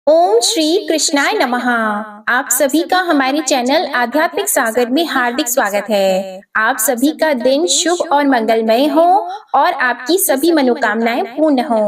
ओम श्री कृष्णाय नमः। आप सभी का हमारे चैनल आध्यात्मिक सागर में हार्दिक स्वागत है। आप सभी का दिन शुभ और मंगलमय हो और आपकी सभी मनोकामनाएं पूर्ण हो।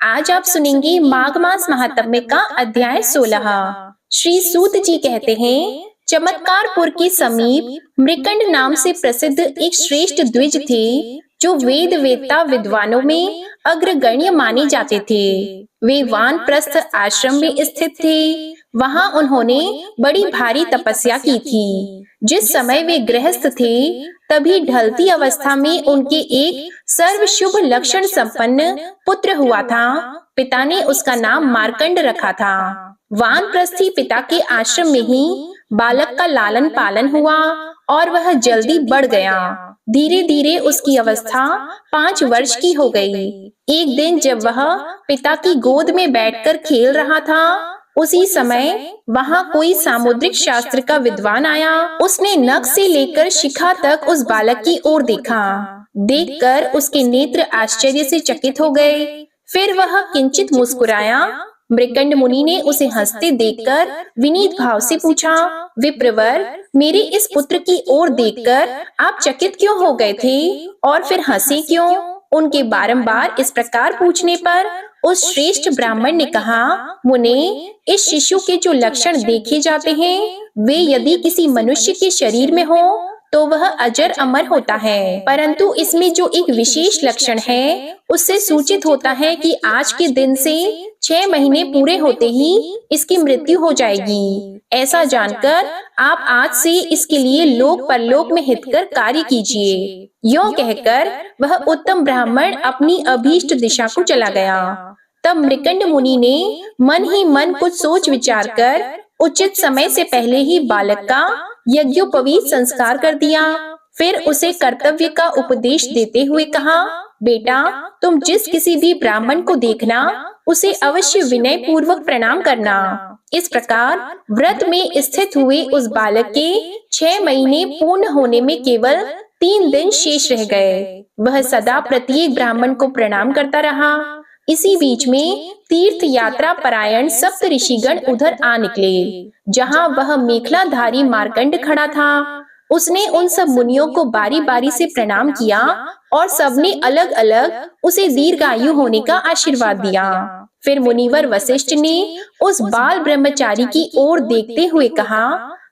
आज आप सुनेंगे माघ मास महात्म्य का अध्याय 16। श्री सूत जी कहते हैं, चमत्कारपुर के समीप मृकंड नाम से प्रसिद्ध एक श्रेष्ठ द्विज थे, जो वेद वेत्ता विद्वानों में अग्रगण्य माने जाते थे। वे वानप्रस्थ आश्रम में स्थित थे। वहां उन्होंने बड़ी भारी तपस्या की थी। जिस समय वे गृहस्थ थे, तभी ढलती अवस्था में उनके एक सर्व शुभ लक्षण संपन्न पुत्र हुआ था। पिता ने उसका नाम मार्कंड रखा था। वानप्रस्थी पिता के आश्रम में ही बालक का लालन पालन हुआ और वह जल्दी बढ़ गया। धीरे धीरे उसकी अवस्था 5 वर्ष की हो गई। एक दिन जब वह पिता की गोद में बैठकर खेल रहा था, उसी समय वहां कोई सामुद्रिक शास्त्र का विद्वान आया। उसने नख से लेकर शिखा तक उस बालक की ओर देखा। देखकर उसके नेत्र आश्चर्य से चकित हो गए। फिर वह किंचित मुस्कुराया। मृकंड मुनि ने उसे हंसते देखकर विनीत भाव से पूछा, विप्रवर, मेरे इस पुत्र की ओर देखकर आप चकित क्यों हो गए थे और फिर हंसे क्यों? उनके बारंबार इस प्रकार पूछने पर उस श्रेष्ठ ब्राह्मण ने कहा, मुने, इस शिशु के जो लक्षण देखे जाते हैं, वे यदि किसी मनुष्य के शरीर में हो तो वह अजर अमर होता है, परंतु इसमें जो एक विशेष लक्षण है, उससे सूचित होता है कि आज के दिन से 6 महीने पूरे होते ही इसकी मृत्यु हो जाएगी। ऐसा जानकर आप आज से इसके लिए लोक परलोक में हितकर कार्य कीजिए। यों कहकर वह उत्तम ब्राह्मण अपनी अभीष्ट दिशा को चला गया। तब मृकंड मुनि ने मन ही मन कुछ सोच विचार कर उचित समय से पहले ही बालक का यज्ञोपवीत संस्कार कर दिया। फिर उसे कर्तव्य का उपदेश देते हुए कहा, बेटा, तुम जिस किसी भी ब्राह्मण को देखना, उसे अवश्य विनय पूर्वक प्रणाम करना। इस प्रकार व्रत में स्थित हुए उस बालक के 6 महीने पूर्ण होने में केवल 3 दिन शेष रह गए। वह सदा प्रत्येक ब्राह्मण को प्रणाम करता रहा। इसी बीच में तीर्थ यात्रा परायण सप्त ऋषिगण उधर आ निकले। जहाँ वह मेखलाधारी मार्कंड खड़ा था, उसने उन सब मुनियों को बारी बारी से प्रणाम किया और सबने अलग अलग उसे दीर्घायु होने का आशीर्वाद दिया। फिर मुनिवर वशिष्ठ ने उस बाल ब्रह्मचारी की ओर देखते हुए कहा,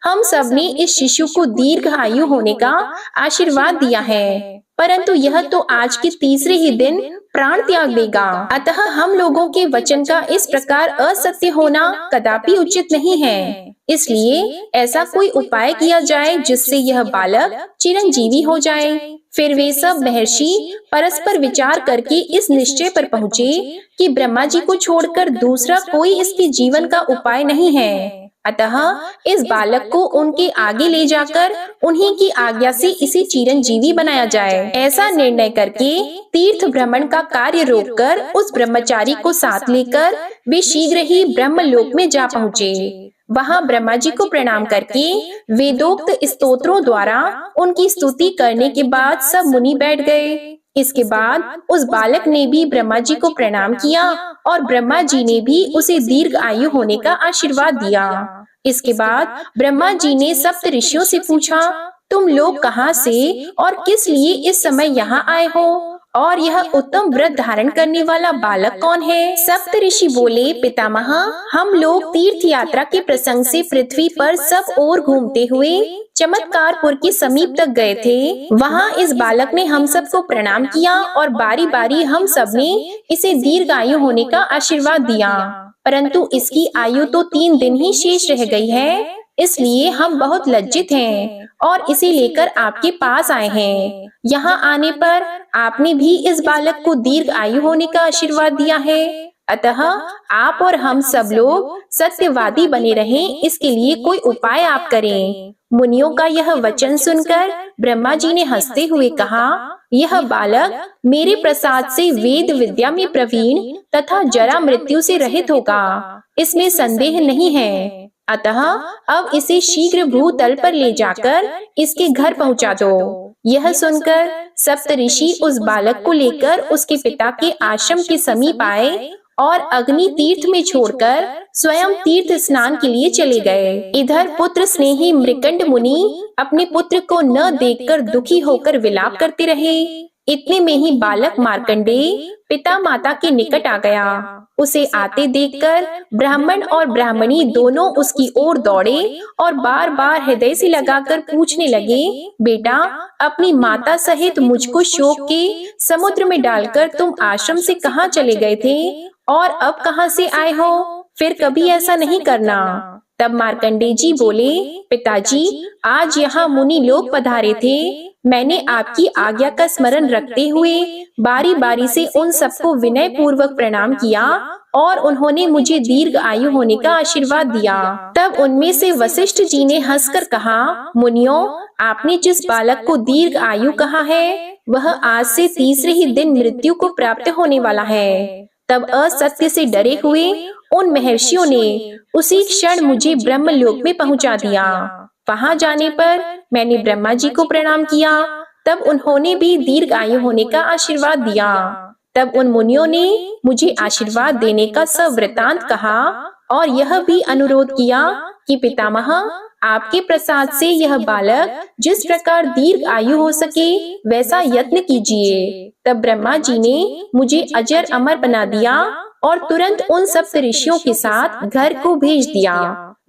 हम सब ने इस शिशु को दीर्घ आयु होने का आशीर्वाद दिया है, परंतु यह तो आज के तीसरे ही दिन प्राण त्याग देगा। अतः हम लोगों के वचन का इस प्रकार असत्य होना कदापि उचित नहीं है। इसलिए ऐसा कोई उपाय किया जाए जिससे यह बालक चिरंजीवी हो जाए। फिर वे सब महर्षि परस्पर विचार करके इस निश्चय पर पहुँचे कि ब्रह्मा जी को छोड़कर दूसरा कोई इसके जीवन का उपाय नहीं है। अतः इस बालक को उनके आगे ले जाकर उन्हीं की आज्ञा से इसे चिरंजीवी बनाया जाए। ऐसा निर्णय करके तीर्थ भ्रमण का कार्य रोककर उस ब्रह्मचारी को साथ लेकर वे शीघ्र ही ब्रह्मलोक में जा पहुँचे। वहां ब्रह्मा जी को प्रणाम करके वेदोक्त स्तोत्रों द्वारा उनकी स्तुति करने के बाद सब मुनि बैठ गए। इसके बाद उस बालक ने भी ब्रह्मा जी को प्रणाम किया और ब्रह्मा जी ने भी उसे दीर्घ आयु होने का आशीर्वाद दिया। इसके बाद ब्रह्मा जी ने सप्त ऋषियों से पूछा, तुम लोग कहाँ से और किस लिए इस समय यहाँ आए हो, और यह उत्तम व्रत धारण करने वाला बालक कौन है? सप्त ऋषि बोले, पितामह, हम लोग तीर्थ यात्रा के प्रसंग से पृथ्वी पर सब ओर घूमते हुए चमत्कारपुर के समीप तक गए थे। वहाँ इस बालक ने हम सबको प्रणाम किया और बारी बारी हम सब ने इसे दीर्घ आयु होने का आशीर्वाद दिया, परंतु इसकी आयु तो 3 दिन ही शेष रह गई है। इसलिए हम बहुत लज्जित हैं और इसे लेकर आपके पास आए हैं। यहाँ आने पर आपने भी इस बालक को दीर्घ आयु होने का आशीर्वाद दिया है। अतः आप और हम सब लोग सत्यवादी बने रहें, इसके लिए कोई उपाय आप करें। मुनियों का यह वचन सुनकर ब्रह्मा जी ने हंसते हुए कहा, यह बालक मेरे प्रसाद से वेद विद्या में प्रवीण तथा जरा मृत्यु से रहित होगा, इसमें संदेह नहीं है। अतः अब इसे शीघ्र भूतल पर ले जाकर इसके घर पहुंचा दो। यह सुनकर सप्त ऋषि उस बालक को लेकर उसके पिता के आश्रम के समीप आए और अग्नि तीर्थ में छोड़कर स्वयं तीर्थ स्नान के लिए चले गए। इधर पुत्र स्नेही मृकंड मुनि अपने पुत्र को न देखकर दुखी होकर विलाप करते रहे। इतने में ही बालक मार्कंडेय पिता माता के निकट आ गया। उसे आते देखकर ब्राह्मण और ब्राह्मणी दोनों उसकी ओर दौड़े और बार बार हृदय से लगाकर पूछने लगे, बेटा, अपनी माता सहित मुझको शोक के समुद्र में डालकर तुम आश्रम से कहाँ चले गए थे और अब कहाँ से आए हो? फिर कभी ऐसा नहीं करना। तब मार्कंडेय जी बोले, पिताजी, आज यहाँ मुनि लोग पधारे थे। मैंने आपकी आज्ञा का स्मरण रखते हुए बारी बारी से उन सबको विनय पूर्वक प्रणाम किया और उन्होंने मुझे दीर्घ आयु होने का आशीर्वाद दिया। तब उनमें से वशिष्ठ जी ने हंसकर कहा, मुनियों, आपने जिस बालक को दीर्घ आयु कहा है वह आज से तीसरे ही दिन मृत्यु को प्राप्त होने वाला है। तब असत्य से डरे हुए उन महर्षियों ने उसी क्षण मुझे ब्रह्मलोक में पहुंचा दिया। वहां जाने पर मैंने ब्रह्मा जी को प्रणाम किया। तब उन्होंने भी दीर्घ आयु होने का आशीर्वाद दिया। तब उन मुनियों ने मुझे आशीर्वाद देने का सवृतांत कहा और यह भी अनुरोध किया कि पितामह, आपके प्रसाद से यह बालक जिस प्रकार दीर्घ आयु हो सके वैसा यत्न कीजिए। तब ब्रह्मा जी ने मुझे अजर अमर बना दिया और तुरंत उन सब ऋषियों के साथ घर को भेज दिया।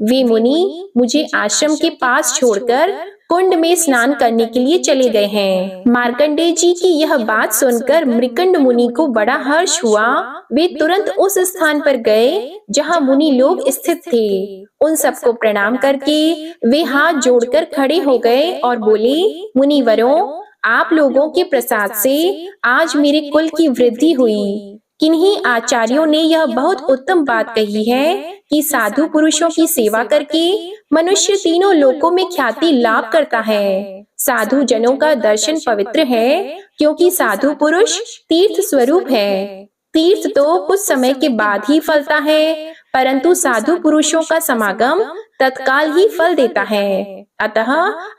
वे मुनि मुझे आश्रम के पास छोड़कर कुंड में स्नान करने के लिए चले गए हैं। मार्कंडेय जी की यह बात सुनकर मृकंड मुनि को बड़ा हर्ष हुआ। वे तुरंत उस स्थान पर गए जहाँ मुनि लोग स्थित थे। उन सबको प्रणाम करके वे हाथ जोड़कर खड़े हो गए और बोले, मुनिवरों, आप लोगों के प्रसाद से आज मेरे कुल की वृद्धि हुई। किन्हीं आचार्यों ने यह बहुत उत्तम बात कही है कि साधु पुरुषों की सेवा करके मनुष्य तीनों लोकों में ख्याति लाभ करता है। साधु जनों का दर्शन पवित्र है क्योंकि साधु पुरुष तीर्थ स्वरूप है। तीर्थ तो कुछ समय के बाद ही फलता है, परंतु साधु पुरुषों का समागम तत्काल ही फल देता है। अतः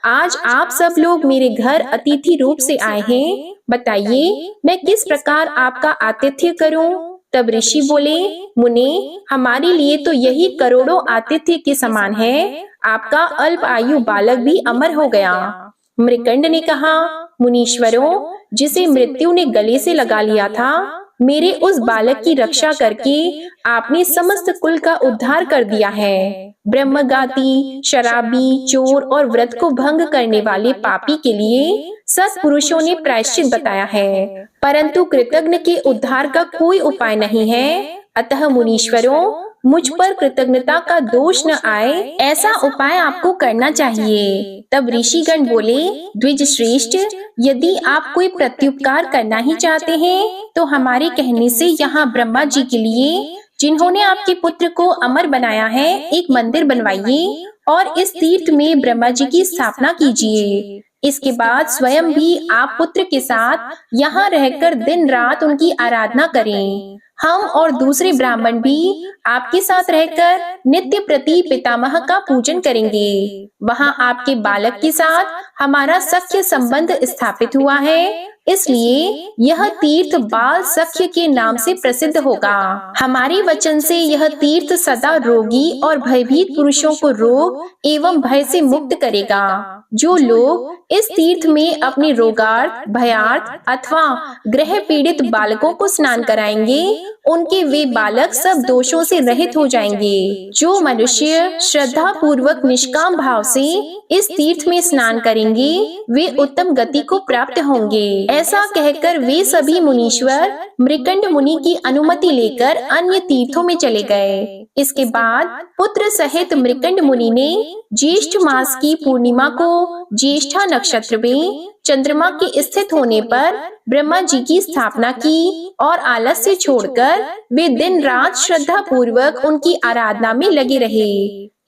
आज आप सब लोग मेरे घर अतिथि रूप से आए हैं। बताइए, मैं किस प्रकार आपका आतिथ्य करूं? तब ऋषि बोले, मुने, हमारे लिए तो यही करोड़ों आतिथ्य के समान है। आपका अल्प आयु बालक भी अमर हो गया। मृकंड ने कहा, मुनीश्वरों, जिसे मृत्यु ने गले से लगा लिया था, मेरे उस बालक की रक्षा करके आपने समस्त कुल का उद्धार कर दिया है। ब्रह्मघाती, शराबी, चोर और व्रत को भंग करने वाले पापी के लिए सत्पुरुषों ने प्रायश्चित बताया है, परंतु कृतज्ञ के उद्धार का कोई उपाय नहीं है। अतः मुनीश्वरों, मुझ पर कृतज्ञता का दोष न आए, ऐसा उपाय आपको करना चाहिए। तब ऋषिगण बोले, द्विज श्रेष्ठ, यदि आप कोई प्रत्युपकार करना ही चाहते हैं तो हमारे कहने से यहाँ ब्रह्मा जी के लिए, जिन्होंने आपके पुत्र को अमर बनाया है, एक मंदिर बनवाइए और इस तीर्थ में ब्रह्मा जी की स्थापना कीजिए। इसके बाद स्वयं भी आप पुत्र के साथ यहाँ रहकर दिन रात उनकी आराधना करें। हम और दूसरे ब्राह्मण भी आपके साथ रहकर नित्य प्रति पितामह का पूजन करेंगे। वहाँ आपके बालक के साथ हमारा सख्य संबंध स्थापित हुआ है, इसलिए यह तीर्थ बाल सख्य के नाम से प्रसिद्ध होगा। हमारे वचन से यह तीर्थ सदा रोगी और भयभीत पुरुषों को रोग एवं भय से मुक्त करेगा। जो लोग इस तीर्थ में अपने रोगार्थ, भयार्थ अथवा ग्रह पीड़ित बालकों को स्नान कराएंगे, उनके वे बालक सब दोषों से रहित हो जाएंगे। जो मनुष्य श्रद्धा पूर्वक निष्काम भाव से इस तीर्थ में स्नान करेंगे, वे उत्तम गति को प्राप्त होंगे। ऐसा कहकर वे सभी मुनीश्वर मृकंड मुनि की अनुमति लेकर अन्य तीर्थों में चले गए। इसके बाद पुत्र सहित मृकंड मुनि ने ज्येष्ठ मास की पूर्णिमा को ज्येष्ठा नक्षत्र में चंद्रमा के स्थित होने पर ब्रह्मा जी की स्थापना की और आलस्य छोड़कर वे दिन रात श्रद्धा पूर्वक उनकी आराधना में लगे रहे।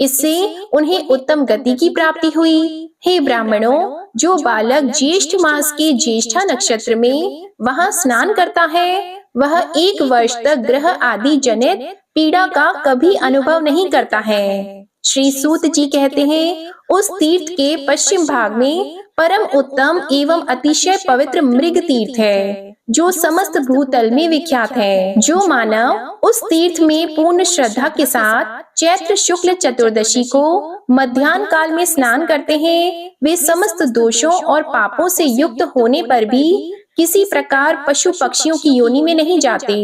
इससे उन्हें उत्तम गति की प्राप्ति हुई। हे ब्राह्मणों, जो बालक ज्येष्ठ मास के ज्येष्ठा नक्षत्र में वहाँ स्नान करता है, वह 1 वर्ष तक ग्रह आदि जनित पीड़ा का कभी अनुभव नहीं करता है। श्री सूत जी कहते हैं, उस तीर्थ के पश्चिम भाग में परम उत्तम एवं अतिशय पवित्र मृग तीर्थ है, जो समस्त भूतल में विख्यात है। जो मानव उस तीर्थ में पूर्ण श्रद्धा के साथ चैत्र शुक्ल चतुर्दशी को मध्याह्न काल में स्नान करते हैं, वे समस्त दोषों और पापों से युक्त होने पर भी किसी प्रकार पशु पक्षियों की योनि में नहीं जाते।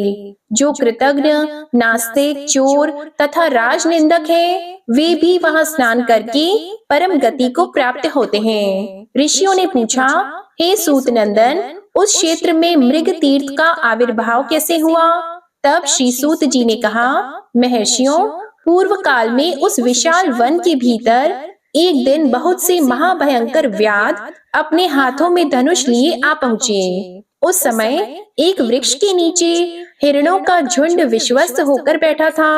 जो कृतज्ञ, नास्तिक, चोर तथा राजनिंदक है, वे भी वहां स्नान करके परम गति को प्राप्त होते हैं। ऋषियों ने पूछा, हे सूत नंदन, उस क्षेत्र में मृग तीर्थ का आविर्भाव कैसे हुआ? तब श्री सूत जी ने कहा, महर्षियों, पूर्व काल में उस विशाल वन के भीतर एक दिन बहुत से महाभयंकर व्याध अपने हाथों में धनुष लिए आ पहुँचे। उस समय एक वृक्ष के नीचे हिरणों का झुंड विश्वस्त होकर बैठा था।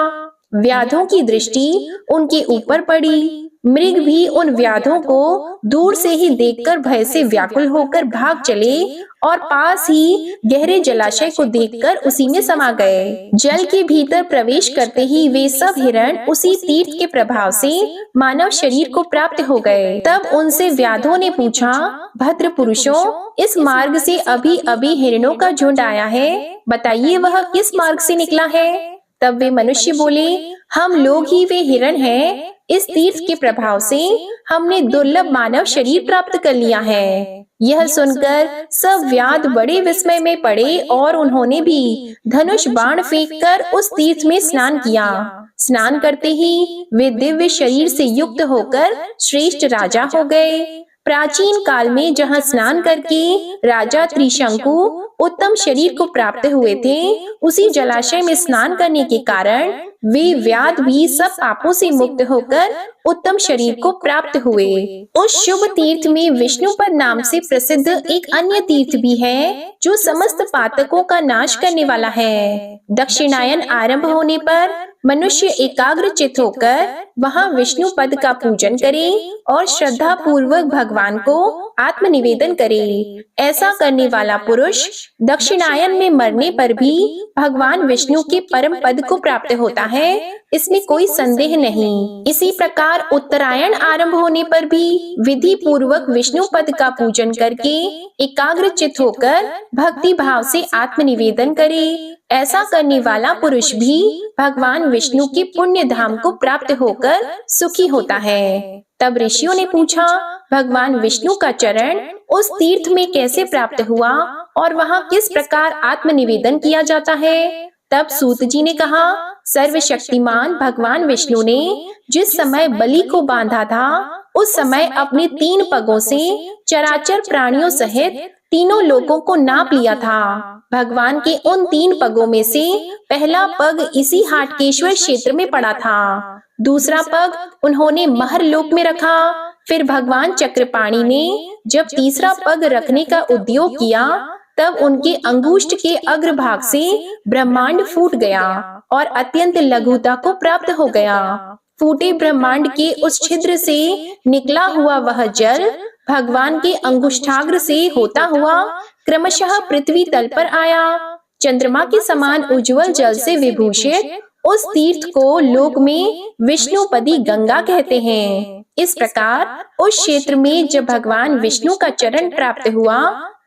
व्याधों की दृष्टि उनके ऊपर पड़ी। मृग भी उन व्याधों को दूर से ही देखकर भय से व्याकुल होकर भाग चले और पास ही गहरे जलाशय को देखकर उसी में समा गए। जल के भीतर प्रवेश करते ही वे सब हिरण उसी तीर्थ के प्रभाव से मानव शरीर को प्राप्त हो गए। तब उनसे व्याधों ने पूछा, भद्र पुरुषों, इस मार्ग से अभी अभी हिरणों का झुंड आया है, बताइए वह किस मार्ग से निकला है? तब वे मनुष्य बोले, हम लोग ही वे हिरण हैं। इस तीर्थ के प्रभाव से हमने दुर्लभ मानव शरीर प्राप्त कर लिया है। यह सुनकर सब व्याध बड़े विस्मय में पड़े और उन्होंने भी धनुष बाण फेंककर उस तीर्थ में स्नान किया। स्नान करते ही वे दिव्य शरीर से युक्त होकर श्रेष्ठ राजा हो गए। प्राचीन काल में जहाँ स्नान करके राजा त्रिशंकु उत्तम शरीर को प्राप्त हुए थे, उसी जलाशय में स्नान करने के कारण वे व्याध भी सब पापों से मुक्त होकर उत्तम शरीर को प्राप्त हुए। उस शुभ तीर्थ में विष्णुपद नाम से प्रसिद्ध एक अन्य तीर्थ भी है, जो समस्त पातकों का नाश करने वाला है। दक्षिणायन आरंभ होने पर मनुष्य एकाग्र चित्त होकर वहाँ विष्णु पद का पूजन करे और श्रद्धा पूर्वक भगवान को आत्मनिवेदन करे। ऐसा करने वाला पुरुष दक्षिणायन में मरने पर भी भगवान विष्णु के परम पद को प्राप्त होता है, इसमें कोई संदेह नहीं। इसी प्रकार उत्तरायण आरंभ होने पर भी विधि पूर्वक विष्णु पद का पूजन करके एकाग्र चित्त होकर भक्ति भाव से आत्मनिवेदन करे। ऐसा करने वाला पुरुष भी भगवान विष्णु के पुण्य धाम को प्राप्त होकर सुखी होता है। तब ऋषियों ने पूछा, भगवान विष्णु का चरण उस तीर्थ में कैसे प्राप्त हुआ और वहाँ किस प्रकार आत्मनिवेदन किया जाता है? तब सूत जी ने कहा, सर्वशक्तिमान भगवान विष्णु ने जिस समय बलि को बांधा था, उस समय अपने 3 पगों से चराचर प्राणियों सहित तीनों लोगों को नाप लिया था। भगवान के उन 3 पगों में से पहला पग इसी हाटकेश्वर क्षेत्र में पड़ा था। दूसरा पग उन्होंने महर लोक में रखा। फिर भगवान चक्रपाणि ने जब तीसरा पग रखने का उद्योग किया, तब उनके अंगुष्ठ के अग्रभाग से ब्रह्मांड फूट गया और अत्यंत लघुता को प्राप्त हो गया। फूटे ब्रह्मांड के उस छिद्र से निकला हुआ वह जल भगवान के अंगुष्ठाग्र से होता हुआ क्रमशः पृथ्वी तल पर आया। चंद्रमा के समान उज्जवल जल से विभूषित उस तीर्थ को लोक में विष्णुपदी गंगा कहते हैं। इस प्रकार उस क्षेत्र में जब भगवान विष्णु का चरण प्राप्त हुआ,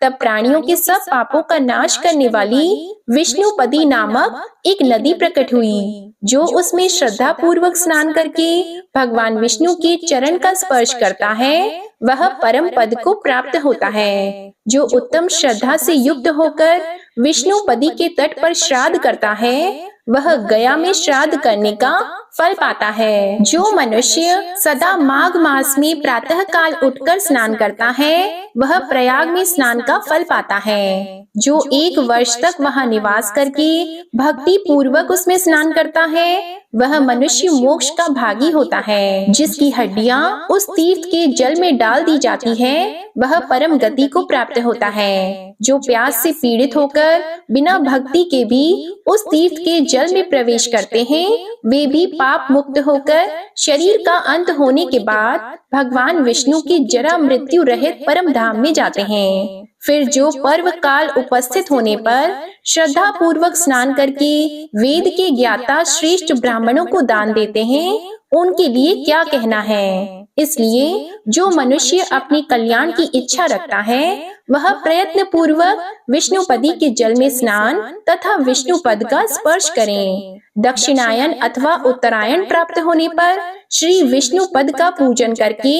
तब प्राणियों के सब पापों का नाश करने वाली विष्णुपदी नामक एक नदी प्रकट हुई। जो उसमें श्रद्धा पूर्वक स्नान करके भगवान विष्णु के चरण का स्पर्श करता है, वह परम पद को प्राप्त होता है। जो उत्तम श्रद्धा से युक्त होकर विष्णुपदी के तट पर श्राद्ध करता है, वह गया में श्राद्ध करने का फल पाता है। जो मनुष्य सदा माघ मास में प्रातः काल उठकर स्नान करता है, वह प्रयाग में स्नान का फल पाता है। जो 1 वर्ष तक वहां निवास करके भक्ति पूर्वक उसमें स्नान करता है, वह मनुष्य मोक्ष का भागी होता है। जिसकी हड्डियां उस तीर्थ के जल में डाल दी जाती है, वह परम गति को प्राप्त होता है। जो प्यास से पीड़ित होकर बिना भक्ति के भी उस तीर्थ के जल में प्रवेश करते हैं, वे भी पाप मुक्त होकर शरीर का अंत होने के बाद भगवान विष्णु की जरा मृत्यु रहित परम धाम में जाते हैं। फिर जो पर्व काल उपस्थित होने पर श्रद्धा पूर्वक स्नान करके वेद के ज्ञाता श्रेष्ठ ब्राह्मणों को दान देते हैं, उनके लिए क्या कहना है। इसलिए जो मनुष्य अपने कल्याण की इच्छा रखता है, वह प्रयत्न पूर्वक विष्णुपदी के जल में स्नान तथा विष्णुपद का स्पर्श करें। दक्षिणायन अथवा उत्तरायण प्राप्त होने पर श्री विष्णुपद का पूजन करके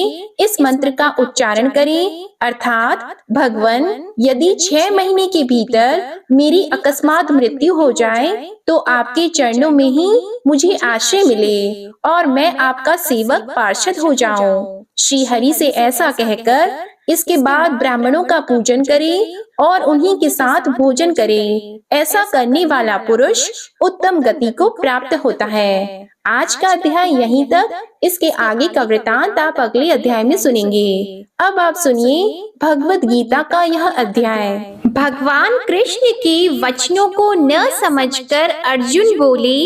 इस मंत्र का उच्चारण करें, अर्थात भगवन, यदि 6 महीने के भीतर मेरी अकस्मात मृत्यु हो जाए तो आपके चरणों में ही मुझे आश्रय मिले और मैं आपका सेवक पार्षद हो जाऊं। श्री हरि से ऐसा कहकर इसके बाद ब्राह्मणों का पूजन करें और उन्हीं के साथ भोजन करें। ऐसा करने वाला पुरुष उत्तम गति को प्राप्त होता है। आज का अध्याय यहीं तक, इसके आगे का वृतांत आप अगले अध्याय में सुनेंगे। अब आप सुनिए भगवत गीता का यह अध्याय। भगवान कृष्ण के वचनों को न समझकर अर्जुन बोले,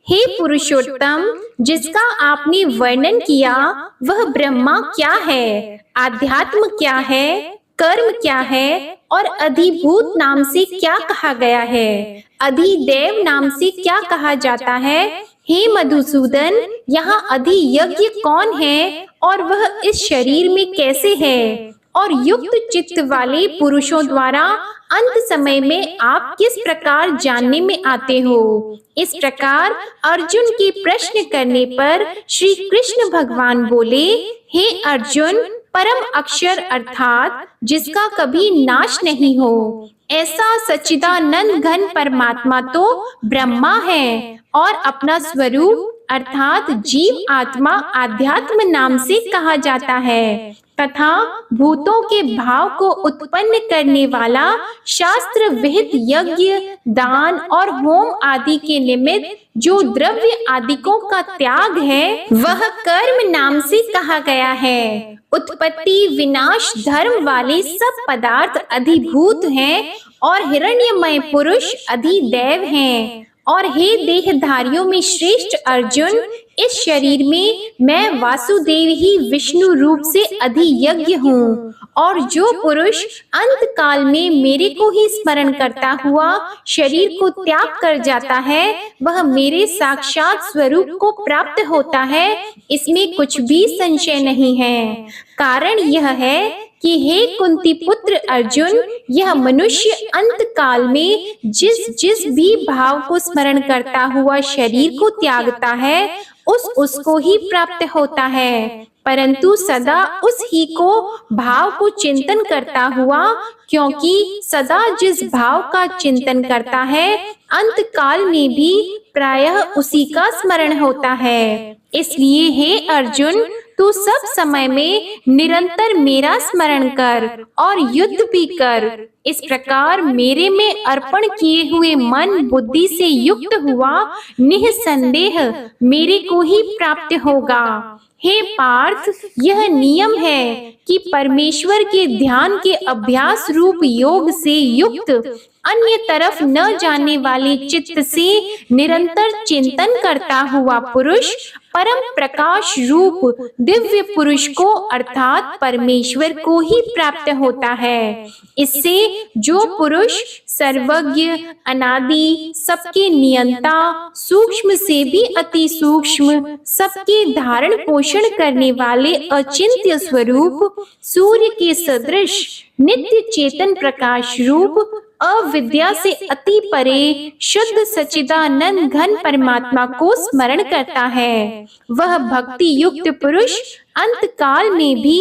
हे पुरुषोत्तम, जिसका आपने वर्णन किया वह ब्रह्मा क्या है, आध्यात्म क्या है, कर्म क्या है और अधिभूत नाम से क्या कहा गया है, अधिदेव नाम से क्या कहा जाता है। हे मधुसूदन, यहाँ अधियज्ञ कौन है और वह इस शरीर में कैसे है, और युक्त चित्त वाले पुरुषों द्वारा अंत समय में आप किस प्रकार जानने में आते हो। इस प्रकार अर्जुन के प्रश्न करने पर श्री कृष्ण भगवान बोले, हे अर्जुन, परम अक्षर अर्थात जिसका कभी नाश नहीं हो, ऐसा सच्चिदानंद घन परमात्मा तो ब्रह्मा है और अपना स्वरूप अर्थात जीव आत्मा आध्यात्म नाम से कहा जाता है, तथा भूतों के भाव को उत्पन्न करने वाला शास्त्र विहित यज्ञ, दान और होम आदि के निमित्त जो द्रव्य आदिकों का त्याग है, वह कर्म नाम से कहा गया है। उत्पत्ति विनाश धर्म वाले सब पदार्थ अधिभूत हैं और हिरण्यमय पुरुष अधिदेव हैं। और हे देहधारियों में श्रेष्ठ अर्जुन, इस शरीर में मैं वासुदेव ही विष्णु रूप से अधियज्ञ हूँ, और जो पुरुष अंत काल में मेरे को ही स्मरण करता हुआ शरीर को त्याग कर जाता है, वह मेरे साक्षात स्वरूप को प्राप्त होता है, इसमें कुछ भी संशय नहीं है। कारण यह है कि हे कुंती पुत्र अर्जुन, यह मनुष्य अंत काल में जिस जिस भी भाव को स्मरण करता हुआ शरीर को त्यागता है, उसको ही प्राप्त होता है, परंतु सदा उस ही को भाव को चिंतन करता हुआ, क्योंकि सदा जिस भाव का चिंतन करता है, अंत काल में भी प्रायः उसी का स्मरण होता है। इसलिए हे अर्जुन, तू सब समय में निरंतर मेरा स्मरण कर और युद्ध भी कर। इस प्रकार मेरे में अर्पण किए हुए मन बुद्धि से युक्त हुआ निःसंदेह मेरे को ही प्राप्त होगा। हे पार्थ, यह नियम है कि परमेश्वर के ध्यान के अभ्यास रूप योग से युक्त अन्य तरफ न जाने वाले चित्त से निरंतर चिंतन करता हुआ पुरुष परम प्रकाश रूप दिव्य पुरुष को अर्थात परमेश्वर को ही प्राप्त होता है। इससे जो पुरुष सर्वज्ञ, अनादि, सबके नियंता, सूक्ष्म से भी अति सूक्ष्म, सबके धारण पोषण करने वाले अचिंत्य स्वरूप, सूर्य के सदृश नित्य चेतन प्रकाश रूप, अविद्या से अति परे शुद्ध सच्चिदानंद घन परमात्मा को स्मरण करता है, वह भक्ति युक्त पुरुष अंत काल में भी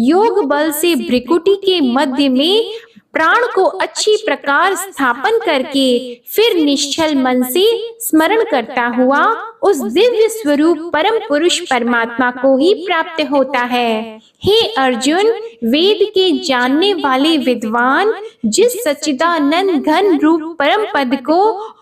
योग बल से भ्रिकुटी के मध्य में प्राण को अच्छी प्रकार स्थापन करके फिर निश्चल मन से स्मरण करता हुआ उस दिव्य स्वरूप परम पुरुष परमात्मा को ही प्राप्त होता है। हे अर्जुन, वेद के जानने वाले विद्वान जिस सच्चिदानंद घन रूप परम पद को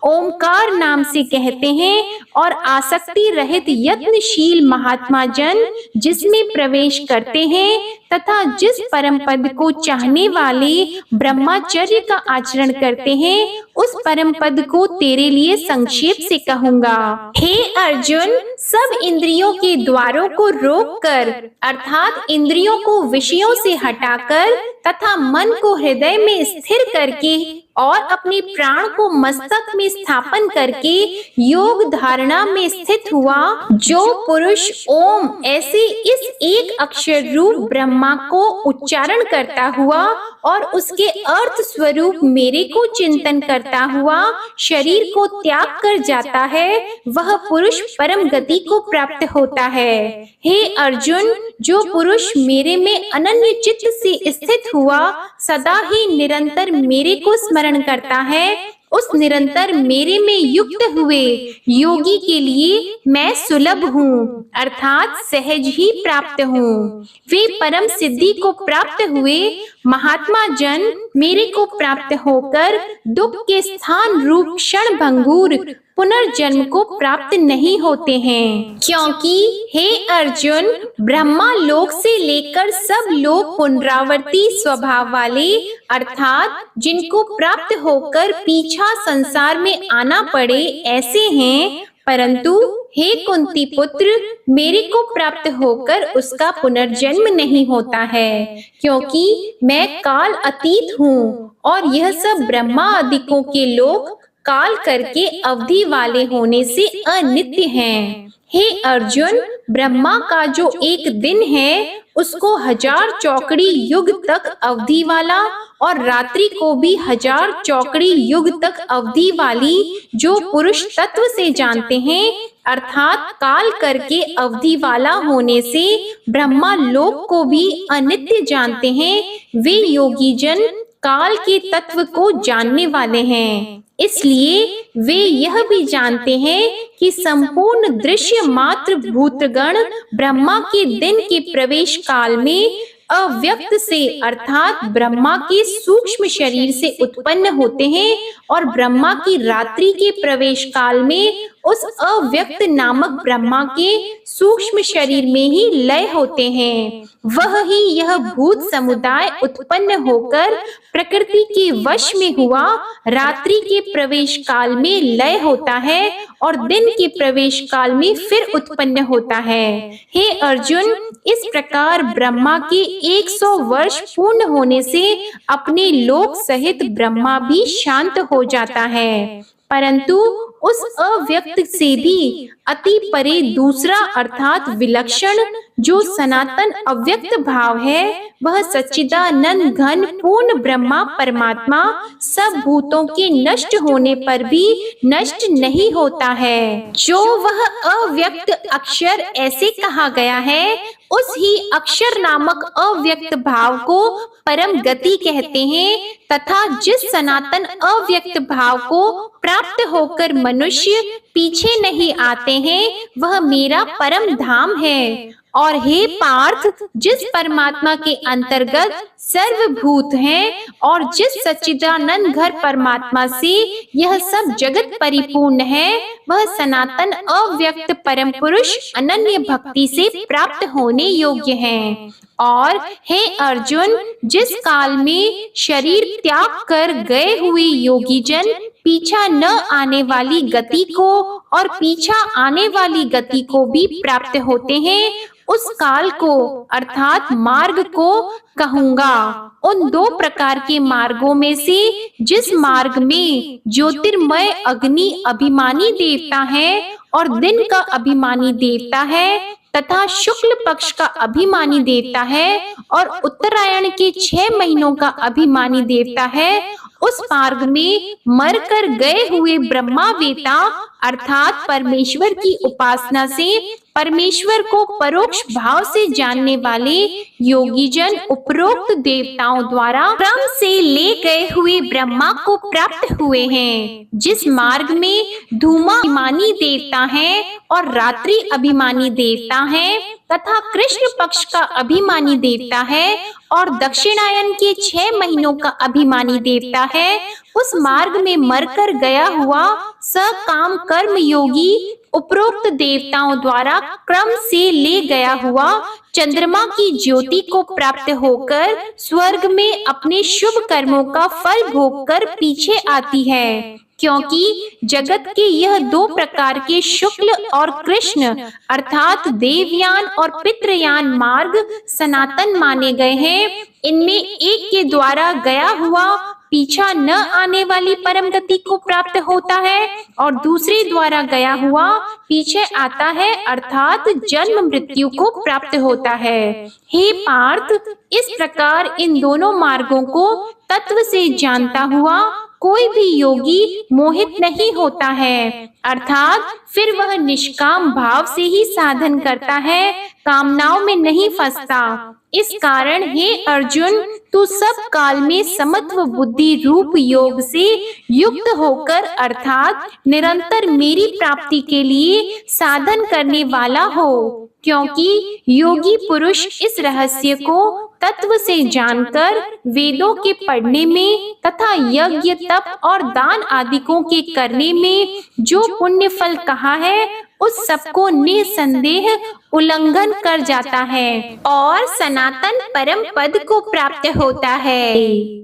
ओमकार नाम से कहते हैं, और आसक्ति रहित यत्नशील महात्मा जन जिसमें प्रवेश करते हैं तथा जिस परम पद को चाहने वाले ब्रह्मचर्य का आचरण करते हैं, उस परम पद को तेरे लिए संक्षेप से कहूंगा। हे अर्जुन, सब इंद्रियों के द्वारों को रोककर अर्थात इंद्रियों को विषयों से हटाकर तथा मन को हृदय में स्थिर करके और अपने प्राण को मस्तक में स्थापन करके योग धारणा में स्थित हुआ, जो पुरुष ओम ऐसे इस एक अक्षर रूप ब्रह्मा को उच्चारण करता हुआ और उसके अर्थ स्वरूप मेरे को चिंतन करता हुआ शरीर को त्याग कर जाता है, वह पुरुष परम गति को प्राप्त होता है। हे अर्जुन, जो पुरुष मेरे में अनन्य चित्त से स्थित हुआ सदा ही निरंतर मेरे को स्मरण करता है, उस निरंतर मेरे में युक्त हुए योगी के लिए मैं सुलभ हूँ अर्थात सहज ही प्राप्त हूँ। वे परम सिद्धि को प्राप्त हुए महात्मा जन मेरे को प्राप्त होकर दुख के स्थान रूप क्षण भंगुर पुनर्जन्म को प्राप्त नहीं होते हैं, क्योंकि हे अर्जुन, ब्रह्मा लोक से लेकर सब लोग पुनरावर्ती स्वभाव वाले अर्थात जिनको प्राप्त होकर पीछा संसार में आना पड़े ऐसे हैं, परंतु हे कुंती पुत्र, मेरे को प्राप्त होकर उसका पुनर्जन्म नहीं होता है, क्योंकि मैं काल अतीत हूँ और यह सब ब्रह्मा आदिकों के लोग काल करके अवधि वाले होने से अनित्य हैं। हे अर्जुन, ब्रह्मा का जो एक दिन है उसको 1000 चौकड़ी युग तक अवधि वाला और रात्रि को भी 1000 चौकड़ी युग तक अवधि वाली जो पुरुष तत्व से जानते हैं अर्थात काल करके अवधि वाला होने से ब्रह्मा लोक को भी अनित्य जानते हैं, वे योगी जन काल के तत्व को जानने वाले हैं। इसलिए वे यह भी जानते हैं कि संपूर्ण दृश्य मात्र भूतगण ब्रह्मा के दिन के प्रवेश काल में अव्यक्त से अर्थात ब्रह्मा के सूक्ष्म शरीर से उत्पन्न होते हैं और ब्रह्मा की रात्रि के प्रवेश काल में उस अव्यक्त नामक ब्रह्मा के सूक्ष्म शरीर में ही लय होते हैं। वह ही यह भूत समुदाय उत्पन्न होकर प्रकृति के वश में हुआ रात्रि के प्रवेश काल में लय होता है और दिन के प्रवेश काल में फिर उत्पन्न होता है। हे अर्जुन, इस प्रकार ब्रह्मा के 100 वर्ष पूर्ण होने से अपने लोक सहित ब्रह्मा भी शांत हो जाता है, परंतु उस अव्यक्त से भी अति परे दूसरा अर्थात विलक्षण जो सनातन अव्यक्त भाव है, वह सच्चिदानंद घन पूर्ण ब्रह्मा परमात्मा सब भूतों के नष्ट होने पर भी नष्ट नहीं होता है। जो वह अव्यक्त अक्षर ऐसे कहा गया है, उस ही अक्षर नामक अव्यक्त भाव को परम गति कहते हैं तथा जिस सनातन अव्यक्त भाव को प्राप्त होकर मनुष्य पीछे नहीं आते हैं, वह मेरा परम धाम है। और हे पार्थ, जिस परमात्मा के अंतर्गत सर्वभूत हैं और जिस सच्चिदानंद घर परमात्मा से यह सब जगत परिपूर्ण है, वह सनातन अव्यक्त परम पुरुष अनन्य भक्ति से प्राप्त होने योग्य हैं। और हे अर्जुन, जिस काल में शरीर त्याग कर गए हुए योगी जन पीछा न आने वाली गति को और पीछा आने वाली गति को भी प्राप्त होते हैं, उस काल को अर्थात मार्ग को कहूंगा। उन 2 प्रकार के मार्गों में से जिस मार्ग में ज्योतिर्मय अग्नि अभिमानी देवता है और दिन का अभिमानी देवता है तथा शुक्ल पक्ष का अभिमानी देवता है और उत्तरायण के 6 महीनों का अभिमानी देवता है, उस मार्ग में मर कर गए हुए ब्रह्मावेता अर्थात परमेश्वर की उपासना से परमेश्वर को परोक्ष भाव से जानने वाले योगी जन उपरोक्त देवताओं द्वारा क्रम से ले गए हुए ब्रह्मा को प्राप्त हुए हैं। जिस मार्ग में धूमा अभिमानी देवता है और रात्रि अभिमानी देवता है तथा कृष्ण पक्ष का अभिमानी देवता है और दक्षिणायन के 6 महीनों का अभिमानी देवता है, उस मार्ग में मरकर गया हुआ सकाम कर्म योगी उपरोक्त देवताओं द्वारा क्रम से ले गया हुआ चंद्रमा की ज्योति को प्राप्त होकर स्वर्ग में अपने शुभ कर्मों का फल भोगकर पीछे आती है, क्योंकि जगत के यह दो प्रकार के शुक्ल और कृष्ण अर्थात देवयान और पितृयान मार्ग सनातन माने गए हैं। इनमें एक के द्वारा गया हुआ पीछा न आने वाली परम गति को प्राप्त होता है और दूसरे द्वारा गया हुआ पीछे आता है अर्थात जन्म मृत्यु को प्राप्त होता है। हे पार्थ, इस प्रकार इन दोनों मार्गों को तत्व से जानता हुआ कोई भी योगी मोहित नहीं होता है, अर्थात फिर वह निष्काम भाव से ही साधन करता है, कामनाओं में नहीं फंसता। इस कारण हे अर्जुन, तू सब काल में समत्व बुद्धि रूप योग से युक्त होकर अर्थात निरंतर मेरी प्राप्ति के लिए साधन करने वाला हो, क्योंकि योगी पुरुष इस रहस्य को तत्व से जानकर वेदों के पढ़ने में तथा यज्ञ तप और दान आदिकों के करने में जो पुण्य फल कहा है उस सबको निसंदेह उल्लंघन कर जाता है और सनातन परम पद को प्राप्त होता है।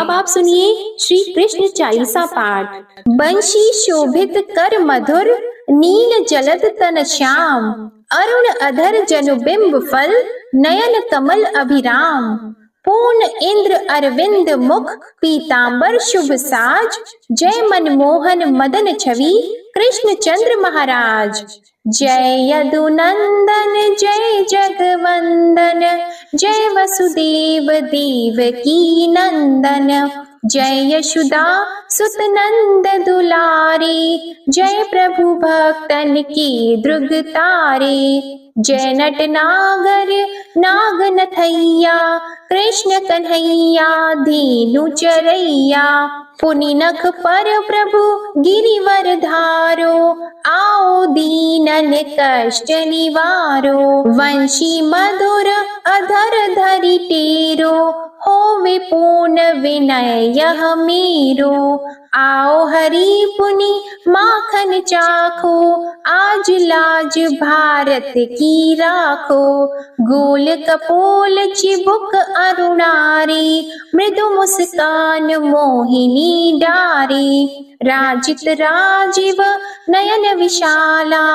अब आप सुनिए श्री कृष्ण चालीसा पाठ। बंशी शोभित कर मधुर, नील जलद तन श्याम, अरुण अधर जनुबिंब फल, नयन कमल अभिराम, पूर्ण इंद्र अरविंद मुख, पीतांबर शुभ साज, जय मनमोहन मदन छवि, कृष्ण चंद्र महाराज। जय यदुनंदन जय जगवंदन, जय वसुदेव देवकी नंदन, जय यशोदा सुत नंद दुलारे, जय प्रभु भक्तन की द्रुग तारे, जय नट नागर नाग नथैया, कृष्ण कन्हैया धेनु चरैया, पुनि नख पर प्रभु गिरिवर धारो, आओ दीनन कष्ट निवारो, वंशी मधुर अधर धरि टेरो, होवे पूर्ण विनय यह मेरो, आओ हरि पुनि माखन चाखो, आज लाज भारत की राखो, गोल कपोल चिबुक अरुणारी, मृदु मुस्कान मोहिनी डारी, राजित राजीव नयन विशाला,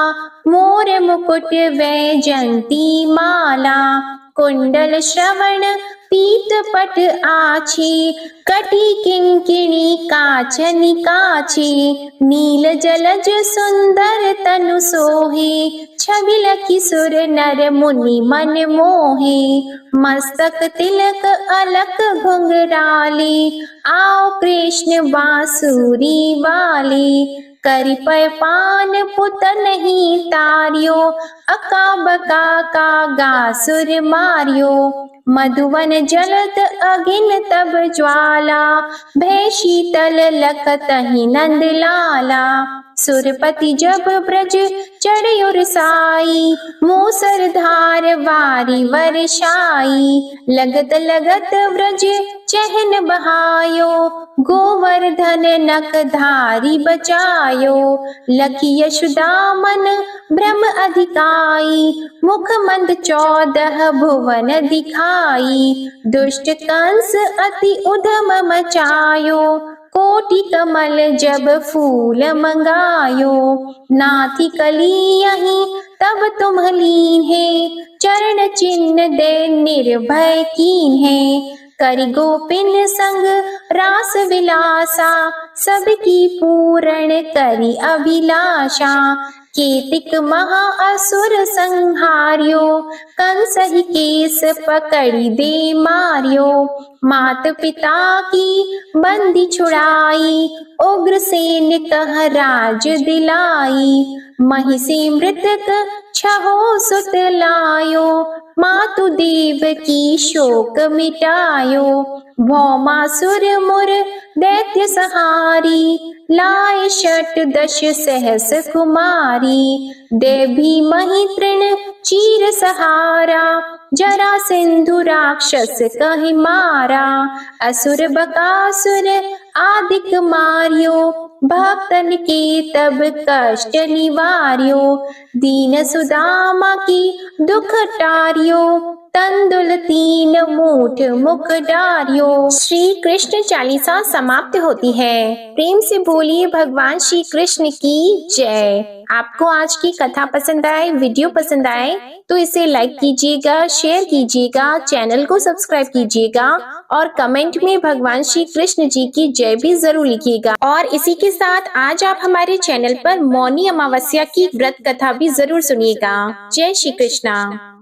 मोर मुकुट वैजंती माला, कुंडल श्रवण पीत पट आछी, कटी किंकिणी काचनि काछी, नील जलज सुंदर तनु सोहे, छबिल किशोर नर मुनि मन मोहे, मस्तक तिलक अलक घुंघराली, आओ कृष्ण बांसुरी वाली, करि पय पान पुत नहीं तारियो, अका बका का गासुर मारियो, मधुवन जलत अगिन तब ज्वाला, भय शीतल लखतहि नंद लाला, सुरपति जब ब्रज चढ़ साई, मूसर धार वारी वर्षाई, लगत लगत ब्रज चहन बहायो, गोवर्धन नख धारी बचायो, लखी यशोदा मन ब्रह्म अधिकाई, मुख मंद 14 भुवन दिखाई, दुष्ट कंस अति उधम मचायो, कोटि कमल जब फूल मंगायो, नाथी कली यहीं तब तुम लीन है, चरण चिन्ह दे निर्भय कीन है, करि गोपिन संग रास विलासा, सबकी पूर्ण करि अभिलाषा, केतिक महा असुर संहार्यो, कंस ही केस पकड़ी दे मारियो, मात पिता की बंदी छुड़ाई, उग्रसेन कह राज दिलाई, महिषी मृतक छहो सुत लायो, मातु देव की शोक मिटायो, भौमासुर मुर दैत्य सहारी, लाए 68 सहस कुमारी, देवी मही तृण चीर सहारा, जरा सिंधु राक्षस कहि मारा, असुर बकासुर आदिक मारियो, भक्तन के तब कष्ट निवार्यो, दीन सुदामा की दुख टारियो, तंदुल 3 मूठ मुख डारियो। श्री कृष्ण चालीसा समाप्त होती है। प्रेम से बोलिए भगवान श्री कृष्ण की जय। आपको आज की कथा पसंद आए, वीडियो पसंद आए तो इसे लाइक कीजिएगा, शेयर कीजिएगा, चैनल को सब्सक्राइब कीजिएगा और कमेंट में भगवान श्री कृष्ण जी की जय भी जरूर लिखिएगा। और इसी के साथ आज आप हमारे चैनल पर मौनी अमावस्या की व्रत कथा भी जरूर सुनिएगा। जय श्री कृष्णा।